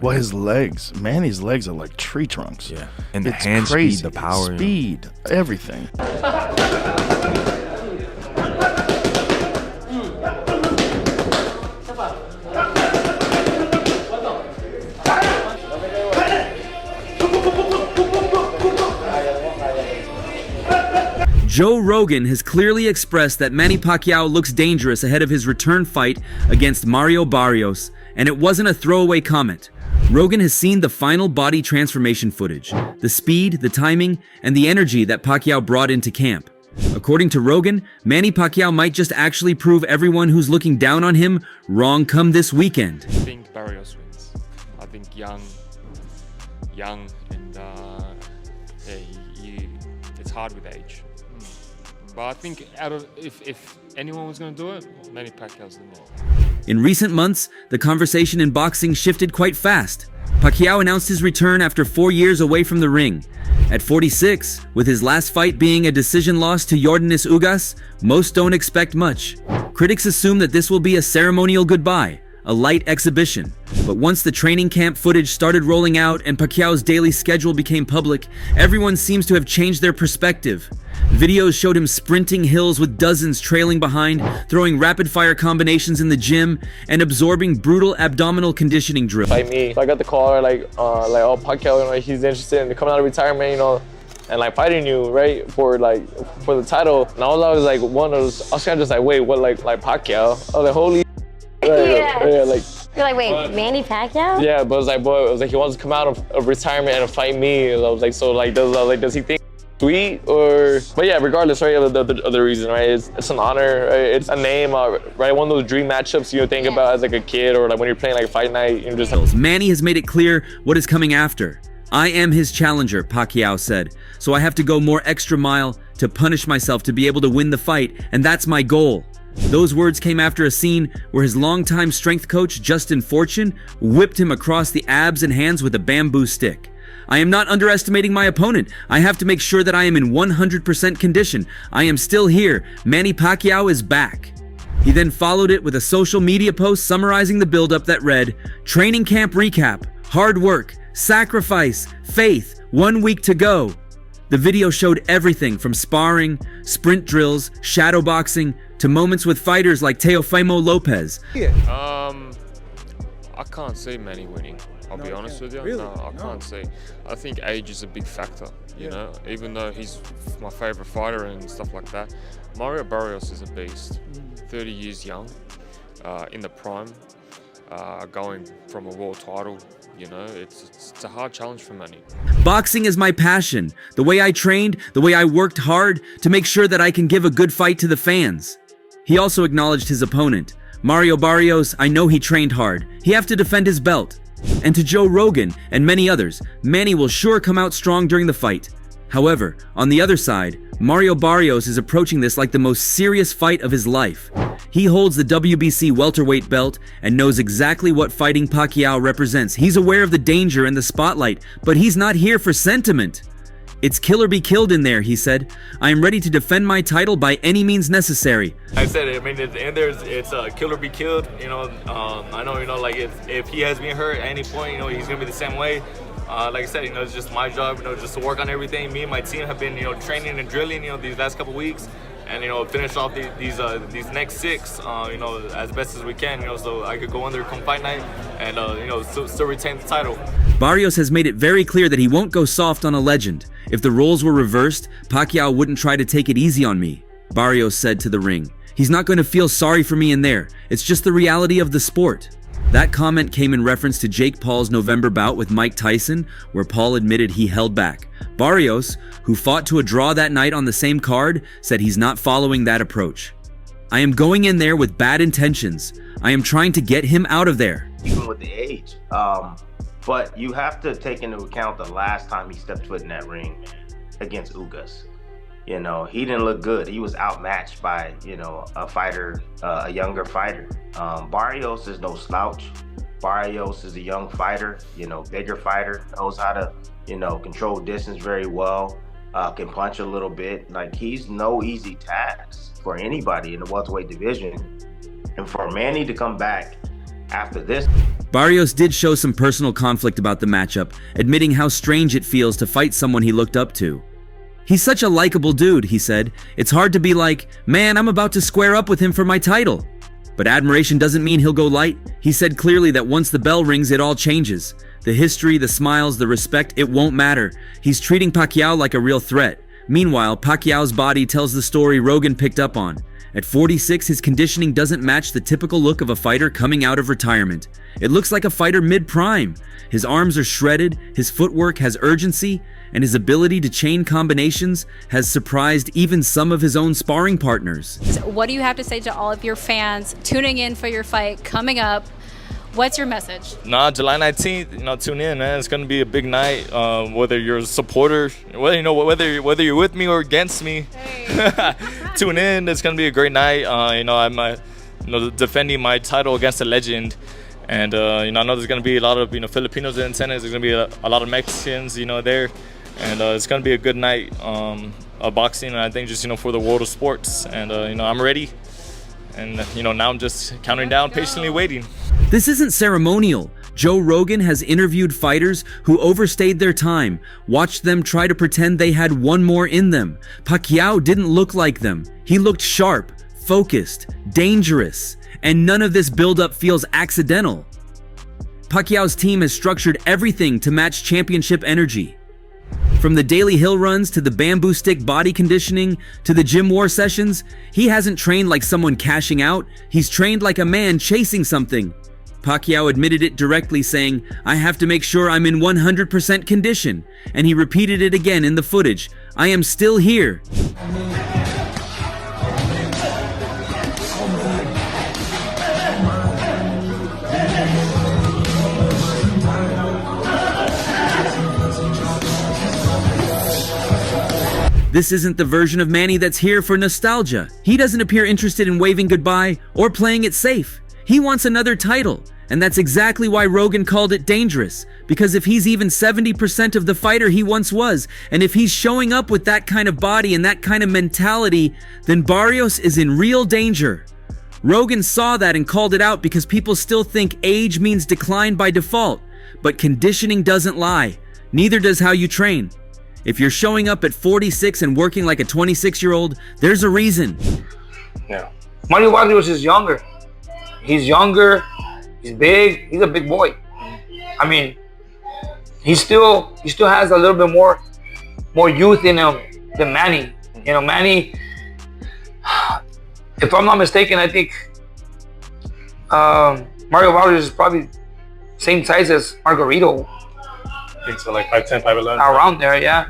Well, his legs, Manny's legs are like tree trunks. Yeah, and the it's hand crazy. speed, the power. Speed, everything. Joe Rogan has clearly expressed that Manny Pacquiao looks dangerous ahead of his return fight against Mario Barrios, and it wasn't a throwaway comment. Rogan has seen the final body transformation footage, the speed, the timing, and the energy that Pacquiao brought into camp. According to Rogan, Manny Pacquiao might just actually prove everyone who's looking down on him wrong come this weekend. I think Barrios wins. I think young, and it's hard with age. But I think if anyone was going to do it, Manny Pacquiao's the man. In recent months, the conversation in boxing shifted quite fast. Pacquiao announced his return after 4 years away from the ring. At 46, with his last fight being a decision loss to Yordenis Ugas, most don't expect much. Critics assume that this will be a ceremonial goodbye, a light exhibition. But once the training camp footage started rolling out and Pacquiao's daily schedule became public, everyone seems to have changed their perspective. Videos showed him sprinting hills with dozens trailing behind, throwing rapid-fire combinations in the gym, and absorbing brutal abdominal conditioning drills. Like me, so I got the call oh, Pacquiao, he's interested in coming out of retirement, and like fighting you, right, for the title. And I was like, I was kind of just like, wait, what, like Pacquiao? I was like, holy. Yeah, like. You're like, wait, Manny Pacquiao? Yeah, but it was like he wants to come out of retirement and fight me. And I was like, so like, does he think sweet or? But yeah, regardless, right, of the reason, right? It's an honor, right? It's a name, right? One of those dream matchups you think about as like a kid or like when you're playing like fight night, just. Manny has made it clear what is coming after. I am his challenger, Pacquiao said, so I have to go more extra mile to punish myself to be able to win the fight, and that's my goal. Those words came after a scene where his longtime strength coach, Justin Fortune, whipped him across the abs and hands with a bamboo stick. I am not underestimating my opponent. I have to make sure that I am in 100% condition. I am still here. Manny Pacquiao is back. He then followed it with a social media post summarizing the buildup that read, "Training camp recap, hard work, sacrifice, faith, 1 week to go." The video showed everything from sparring, sprint drills, shadow boxing, to moments with fighters like Teofimo Lopez. I can't see Manny winning. I'll be honest with you. Really? No, I can't see. I think age is a big factor, you know, even though he's my favorite fighter and stuff like that. Mario Barrios is a beast, 30 years young, in the prime, going from a world title. You know, it's a hard challenge for Manny. Boxing is my passion. The way I trained, the way I worked hard to make sure that I can give a good fight to the fans. He also acknowledged his opponent. Mario Barrios, I know he trained hard. He have to defend his belt. And to Joe Rogan and many others, Manny will sure come out strong during the fight. However, on the other side, Mario Barrios is approaching this like the most serious fight of his life. He holds the WBC welterweight belt and knows exactly what fighting Pacquiao represents. He's aware of the danger and the spotlight, but he's not here for sentiment. It's kill or be killed in there, he said. I am ready to defend my title by any means necessary. I said, at the end it's kill or be killed. I know, like if he has been hurt at any point, he's gonna be the same way. Like I said, it's just my job, just to work on everything. Me and my team have been, training and drilling, these last couple weeks, and finish off these next 6, as best as we can, so I could go in there come fight night and still retain the title. Barrios has made it very clear that he won't go soft on a legend. If the roles were reversed, Pacquiao wouldn't try to take it easy on me, Barrios said to The Ring. He's not going to feel sorry for me in there. It's just the reality of the sport. That comment came in reference to Jake Paul's November bout with Mike Tyson, where Paul admitted he held back. Barrios, who fought to a draw that night on the same card, said he's not following that approach. I am going in there with bad intentions. I am trying to get him out of there. Even with the age. But you have to take into account the last time he stepped foot in that ring against Ugas. He didn't look good. He was outmatched by, a fighter, a younger fighter. Barrios is no slouch. Barrios is a young fighter, bigger fighter, knows how to, control distance very well, can punch a little bit. Like, he's no easy task for anybody in the welterweight division. And for Manny to come back after this, Barrios did show some personal conflict about the matchup, admitting how strange it feels to fight someone he looked up to. "He's such a likable dude," he said. "It's hard to be like, man, I'm about to square up with him for my title." But admiration doesn't mean he'll go light. He said clearly that once the bell rings, it all changes. The history, the smiles, the respect, it won't matter. He's treating Pacquiao like a real threat. Meanwhile, Pacquiao's body tells the story Rogan picked up on. At 46, his conditioning doesn't match the typical look of a fighter coming out of retirement. It looks like a fighter mid-prime. His arms are shredded, his footwork has urgency, and his ability to chain combinations has surprised even some of his own sparring partners. So what do you have to say to all of your fans tuning in for your fight coming up? What's your message? July 19th, tune in, man. It's gonna be a big night. Whether you're a supporter, whether you're with me or against me, hey. Tune in. It's gonna be a great night. I'm defending my title against a legend, and I know there's gonna be a lot of Filipinos in attendance. There's gonna be a lot of Mexicans, there, and it's gonna be a good night of boxing. And I think just for the world of sports, and I'm ready. And now I'm just counting down, patiently waiting. This isn't ceremonial. Joe Rogan has interviewed fighters who overstayed their time, watched them try to pretend they had one more in them. Pacquiao didn't look like them. He looked sharp, focused, dangerous, and none of this buildup feels accidental. Pacquiao's team has structured everything to match championship energy. From the daily hill runs to the bamboo stick body conditioning to the gym war sessions, he hasn't trained like someone cashing out. He's trained like a man chasing something. Pacquiao admitted it directly, saying, "I have to make sure I'm in 100% condition." And he repeated it again in the footage. "I am still here." This isn't the version of Manny that's here for nostalgia. He doesn't appear interested in waving goodbye or playing it safe. He wants another title, and that's exactly why Rogan called it dangerous. Because if he's even 70% of the fighter he once was, and if he's showing up with that kind of body and that kind of mentality, then Barrios is in real danger. Rogan saw that and called it out because people still think age means decline by default. But conditioning doesn't lie. Neither does how you train. If you're showing up at 46 and working like a 26-year-old, there's a reason. Yeah. Manny Pacquiao is younger. He's younger. He's big. He's a big boy. I mean, he still has a little bit more youth in him than Manny. Manny, if I'm not mistaken, I think Mario Barrios is probably same size as Margarito. I think so, like 5'10", 5'11". Around there, yeah.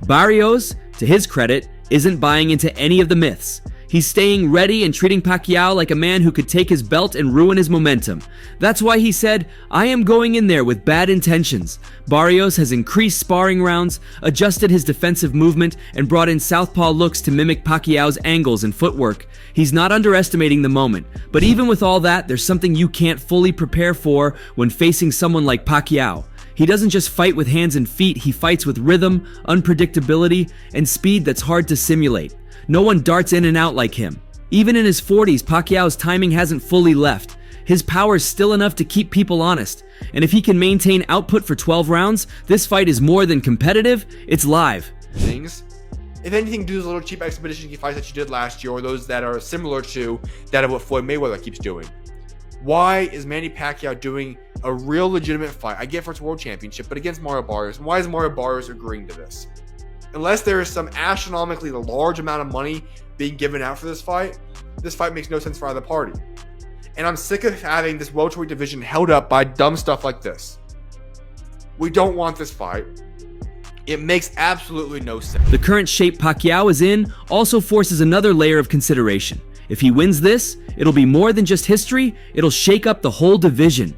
Barrios, to his credit, isn't buying into any of the myths. He's staying ready and treating Pacquiao like a man who could take his belt and ruin his momentum. That's why he said, "I am going in there with bad intentions." Barrios has increased sparring rounds, adjusted his defensive movement, and brought in southpaw looks to mimic Pacquiao's angles and footwork. He's not underestimating the moment, but even with all that, there's something you can't fully prepare for when facing someone like Pacquiao. He doesn't just fight with hands and feet, he fights with rhythm, unpredictability, and speed that's hard to simulate. No one darts in and out like him. Even in his 40s, Pacquiao's timing hasn't fully left. His power is still enough to keep people honest. And if he can maintain output for 12 rounds, this fight is more than competitive, it's live. Things. If anything, do those little cheap expedition fights that you did last year, or those that are similar to that of what Floyd Mayweather keeps doing. Why is Manny Pacquiao doing a real legitimate fight? I get for its world championship, but against Mario Barrios. Why is Mario Barrios agreeing to this? Unless there is some astronomically large amount of money being given out for this fight makes no sense for either party. And I'm sick of having this welterweight division held up by dumb stuff like this. We don't want this fight. It makes absolutely no sense. The current shape Pacquiao is in also forces another layer of consideration. If he wins this, it'll be more than just history, it'll shake up the whole division.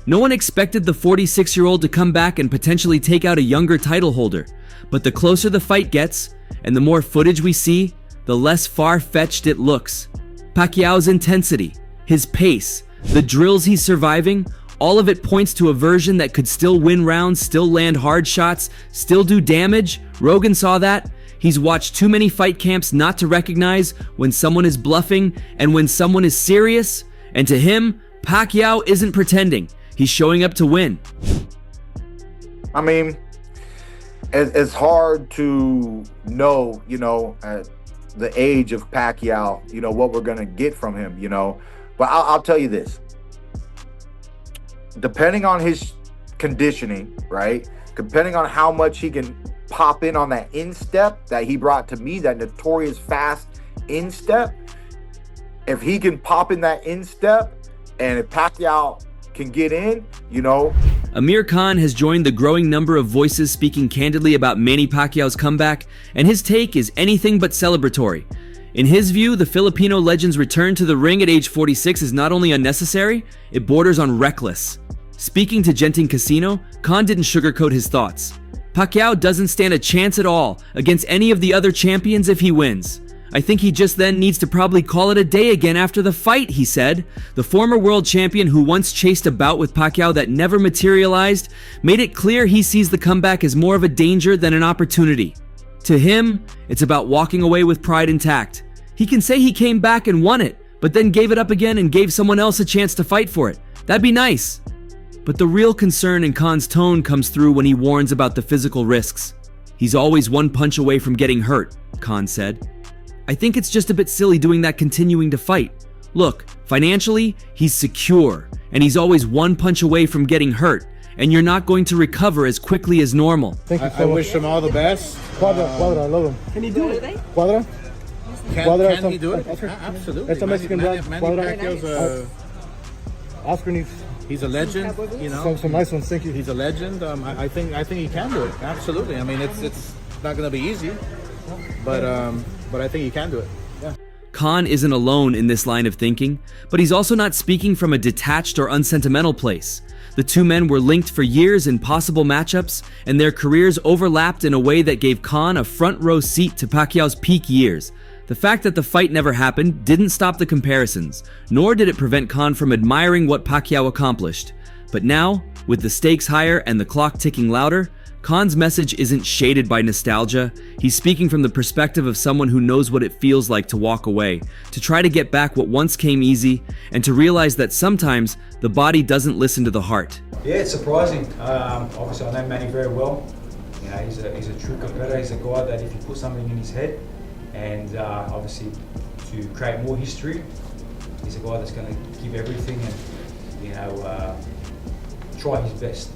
No one expected the 46-year-old to come back and potentially take out a younger title holder. But the closer the fight gets, and the more footage we see, the less far-fetched it looks. Pacquiao's intensity, his pace, the drills he's surviving, all of it points to a version that could still win rounds, still land hard shots, still do damage. Rogan saw that. He's watched too many fight camps not to recognize when someone is bluffing and when someone is serious. And to him, Pacquiao isn't pretending. He's showing up to win. I mean, it's hard to know, at the age of Pacquiao, what we're going to get from him, But I'll tell you this. Depending on his conditioning, right? Depending on how much he can pop in on that instep that he brought to me, that notorious fast instep. If he can pop in that instep, and if Pacquiao can get in, Amir Khan has joined the growing number of voices speaking candidly about Manny Pacquiao's comeback, and his take is anything but celebratory. In his view, the Filipino legend's return to the ring at age 46 is not only unnecessary, it borders on reckless. Speaking to Genting Casino, Khan didn't sugarcoat his thoughts. Pacquiao doesn't stand a chance at all against any of the other champions if he wins. I think he just then needs to probably call it a day again after the fight, he said. The former world champion who once chased a bout with Pacquiao that never materialized made it clear he sees the comeback as more of a danger than an opportunity. To him, it's about walking away with pride intact. He can say he came back and won it, but then gave it up again and gave someone else a chance to fight for it. That'd be nice. But the real concern in Khan's tone comes through when he warns about the physical risks. He's always one punch away from getting hurt, Khan said. I think it's just a bit silly doing that continuing to fight. Look, financially, he's secure, and he's always one punch away from getting hurt, and you're not going to recover as quickly as normal. Thank you so much. I wish him all the best. Quadra, I love him. Can he do it? Quadra? Can he do it? Absolutely. That's a Mexican brand. Manny Pacquiao's Oscar needs. He's a legend, Some nice ones, thank you. He's a legend. I think he can do it. Absolutely. I mean, it's not going to be easy, but I think he can do it. Yeah. Khan isn't alone in this line of thinking, but he's also not speaking from a detached or unsentimental place. The two men were linked for years in possible matchups, and their careers overlapped in a way that gave Khan a front row seat to Pacquiao's peak years. The fact that the fight never happened didn't stop the comparisons, nor did it prevent Khan from admiring what Pacquiao accomplished. But now, with the stakes higher and the clock ticking louder, Khan's message isn't shaded by nostalgia. He's speaking from the perspective of someone who knows what it feels like to walk away, to try to get back what once came easy, and to realize that sometimes the body doesn't listen to the heart. Yeah, it's surprising. Obviously, I know Manny very well. He's a true competitor. He's a guy that if you put something in his head, and obviously to create more history, he's a guy that's going to give everything and try his best.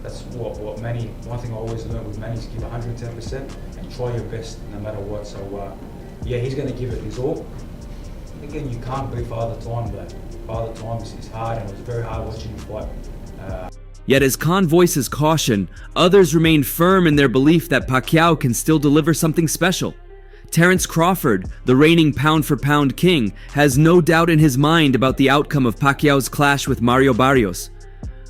That's what Manny, one thing I always learned with Manny is give 110% and try your best no matter what. So yeah, he's going to give it his all. Again, you can't beat Father Time, but Father Time is hard, and it was very hard watching him fight. Yet as Khan voices caution, others remain firm in their belief that Pacquiao can still deliver something special. Terence Crawford, the reigning pound-for-pound king, has no doubt in his mind about the outcome of Pacquiao's clash with Mario Barrios.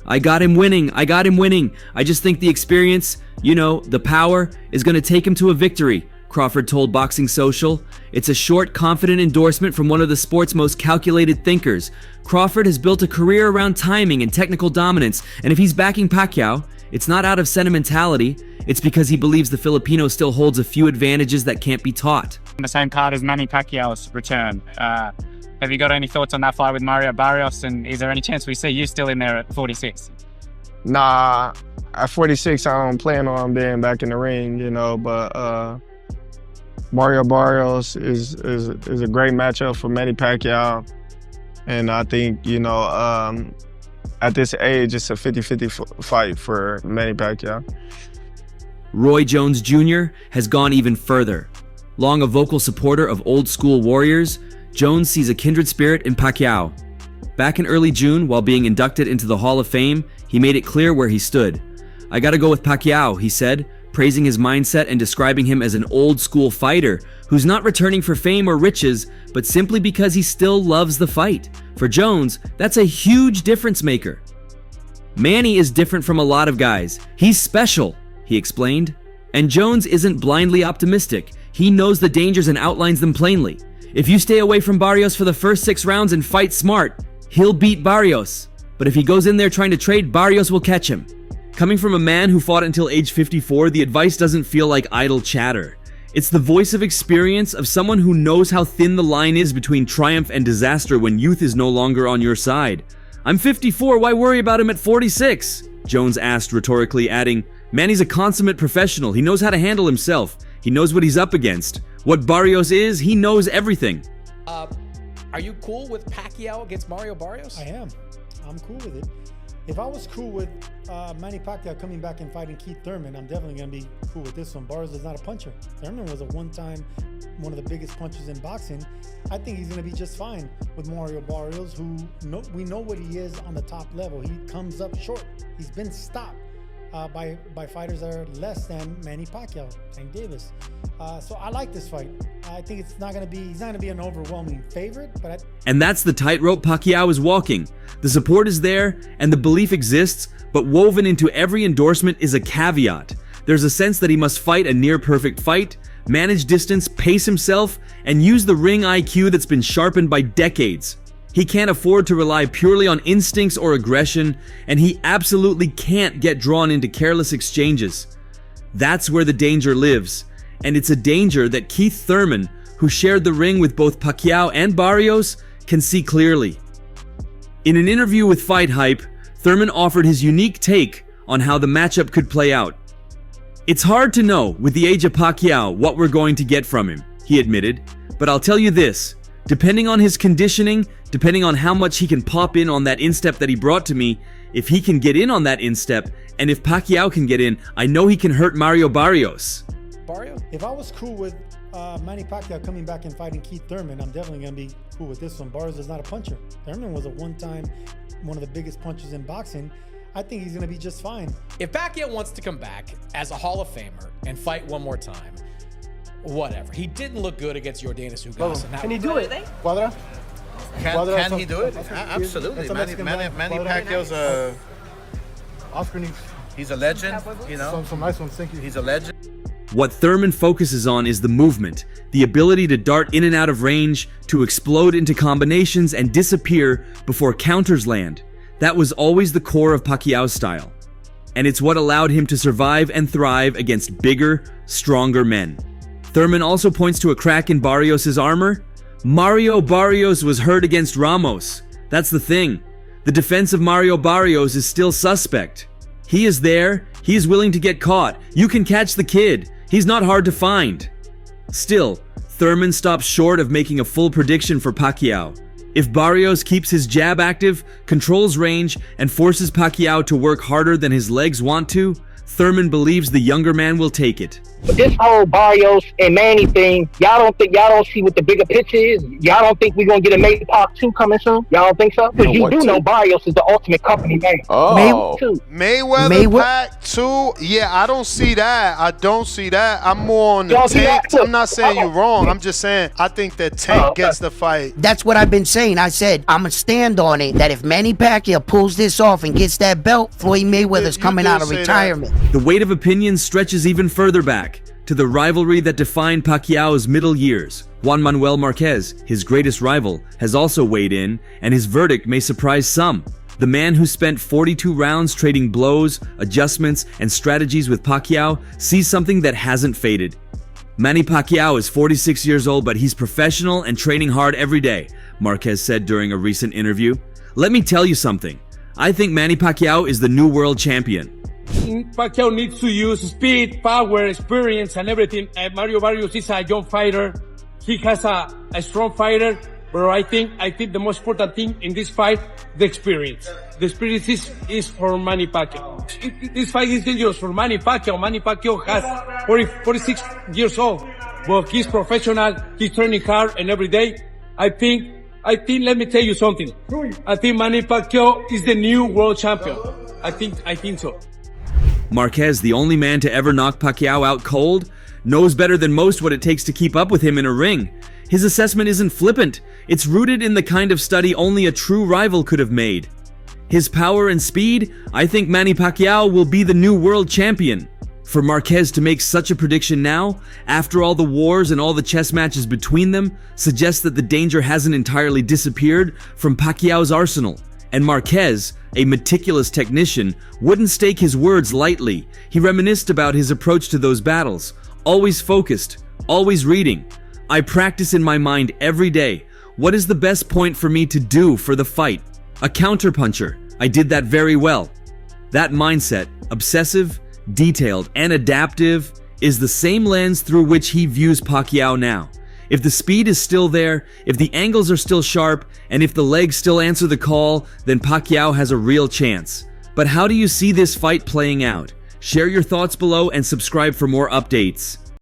I got him winning. I just think the experience, the power, is going to take him to a victory, Crawford told Boxing Social. It's a short, confident endorsement from one of the sport's most calculated thinkers. Crawford has built a career around timing and technical dominance, and if he's backing Pacquiao, it's not out of sentimentality. It's because he believes the Filipino still holds a few advantages that can't be taught. On the same card as Manny Pacquiao's return. Have you got any thoughts on that fight with Mario Barrios, and is there any chance we see you still in there at 46? Nah, at 46, I don't plan on being back in the ring, but Mario Barrios is a great matchup for Manny Pacquiao. And I think, at this age, it's a 50-50 fight for Manny Pacquiao. Roy Jones Jr. has gone even further. Long a vocal supporter of old-school warriors, Jones sees a kindred spirit in Pacquiao. Back in early June, while being inducted into the Hall of Fame, he made it clear where he stood. I gotta go with Pacquiao, he said, praising his mindset and describing him as an old-school fighter who's not returning for fame or riches, but simply because he still loves the fight. For Jones, that's a huge difference maker. Manny is different from a lot of guys. He's special, he explained. And Jones isn't blindly optimistic. He knows the dangers and outlines them plainly. If you stay away from Barrios for the first 6 rounds and fight smart, he'll beat Barrios. But if he goes in there trying to trade, Barrios will catch him. Coming from a man who fought until age 54, the advice doesn't feel like idle chatter. It's the voice of experience of someone who knows how thin the line is between triumph and disaster when youth is no longer on your side. I'm 54, why worry about him at 46? Jones asked rhetorically, adding, Manny's a consummate professional. He knows how to handle himself. He knows what he's up against. What Barrios is, he knows everything. Are you cool with Pacquiao against Mario Barrios? I am. I'm cool with it. If I was cool with Manny Pacquiao coming back and fighting Keith Thurman, I'm definitely going to be cool with this one. Barrios is not a puncher. Thurman was a one of the biggest punchers in boxing. I think he's going to be just fine with Mario Barrios, who we know what he is on the top level. He comes up short. He's been stopped by fighters that are less than Manny Pacquiao, Tank Davis. So I like this fight. I think he's not going to be an overwhelming favorite, but And that's the tightrope Pacquiao is walking. The support is there, and the belief exists, but woven into every endorsement is a caveat. There's a sense that he must fight a near-perfect fight, manage distance, pace himself, and use the ring IQ that's been sharpened by decades. He can't afford to rely purely on instincts or aggression, and he absolutely can't get drawn into careless exchanges. That's where the danger lives, and it's a danger that Keith Thurman, who shared the ring with both Pacquiao and Barrios, can see clearly. In an interview with Fight Hype, Thurman offered his unique take on how the matchup could play out. It's hard to know, with the age of Pacquiao, what we're going to get from him, he admitted, but I'll tell you this, depending on his conditioning, depending on how much he can pop in on that instep that he brought to me, if he can get in on that instep, and if Pacquiao can get in, I know he can hurt Mario Barrios. Barrios, if I was cool with Manny Pacquiao coming back and fighting Keith Thurman, I'm definitely going to be cool with this one. Barrios is not a puncher. Thurman was one of the biggest punchers in boxing. I think he's going to be just fine. If Pacquiao wants to come back as a Hall of Famer and fight one more time, whatever. He didn't look good against Yordenis Ugas. Can he do it? Cuadra? Can he do it? Absolutely. Manny Pacquiao's Oscar he's a legend, you know. Some nice ones, thank you. He's a legend. What Thurman focuses on is the movement, the ability to dart in and out of range, to explode into combinations and disappear before counters land. That was always the core of Pacquiao's style. And it's what allowed him to survive and thrive against bigger, stronger men. Thurman also points to a crack in Barrios' armor. Mario Barrios was hurt against Ramos. That's the thing. The defense of Mario Barrios is still suspect. He is there. He is willing to get caught. You can catch the kid. He's not hard to find. Still, Thurman stops short of making a full prediction for Pacquiao. If Barrios keeps his jab active, controls range, and forces Pacquiao to work harder than his legs want to, Thurman believes the younger man will take it. This whole Barrios and Manny thing, y'all don't see what the bigger picture is? Y'all don't think we're going to get a Mayweather Part 2 coming soon? Y'all don't think so? Because you do know Barrios is the ultimate company man. Oh. Mayweather Pack 2? Yeah, I don't see that. I'm more on the Tank. I'm not saying you're wrong. I'm just saying I think that Tank gets the fight. That's what I've been saying. I said I'm going to stand on it that if Manny Pacquiao pulls this off and gets that belt, Floyd Mayweather's coming out of retirement. The weight of opinion stretches even further back to the rivalry that defined Pacquiao's middle years. Juan Manuel Marquez, his greatest rival, has also weighed in, and his verdict may surprise some. The man who spent 42 rounds trading blows, adjustments, and strategies with Pacquiao sees something that hasn't faded. Manny Pacquiao is 46 years old, but he's professional and training hard every day, Marquez said during a recent interview. Let me tell you something. I think Manny Pacquiao is the new world champion. Pacquiao needs to use speed, power, experience, and everything. Mario Barrios is a young fighter. He has a strong fighter, but I think the most important thing in this fight, the experience. The experience is for Manny Pacquiao. This fight is dangerous for Manny Pacquiao. Manny Pacquiao has 46 years old, but he's professional. He's training hard and every day. I think, let me tell you something. I think Manny Pacquiao is the new world champion. I think so. Marquez, the only man to ever knock Pacquiao out cold, knows better than most what it takes to keep up with him in a ring. His assessment isn't flippant. It's rooted in the kind of study only a true rival could have made. His power and speed, I think Manny Pacquiao will be the new world champion. For Marquez to make such a prediction now, after all the wars and all the chess matches between them, suggests that the danger hasn't entirely disappeared from Pacquiao's arsenal. And Marquez, a meticulous technician, wouldn't stake his words lightly. He reminisced about his approach to those battles, always focused, always reading. I practice in my mind every day. What is the best point for me to do for the fight? A counterpuncher. I did that very well. That mindset, obsessive, detailed, and adaptive, is the same lens through which he views Pacquiao now. If the speed is still there, if the angles are still sharp, and if the legs still answer the call, then Pacquiao has a real chance. But how do you see this fight playing out? Share your thoughts below and subscribe for more updates.